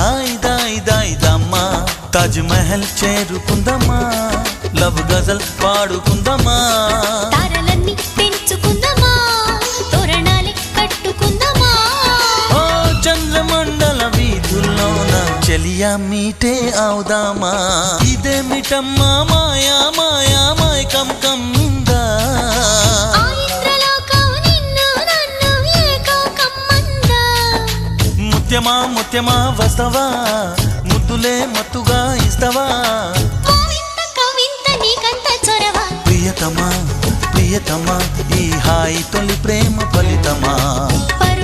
దాయి దాయి దాయి దమ్మా తాజ్ మహల్ చేరుకుందమ్మా లవ్ గజల్ పాడుకుందమ్మా తారలన్నీ పెంచుకుందమా తోరణాలే కట్టుకుందమా ఓ చంద్రమండల వీధుల్లోన చెలియా మీటే అవుదామా ఇదేమిటమ్మా మాయా మాయా మైకం కమ్మిందా ఆ ఇంద్రలోకం నిన్ను నన్ను ఏకం కమ్మందా ముత్యమా ముత్యమా వస్తవా ముద్దులే మత్తుగా ఇస్తవా కోవింత కవింత నీకంత చొరవ ప్రియతమా ప్రియతమా ఈ హాయి తొలి ప్రేమ ఫలితమా పరు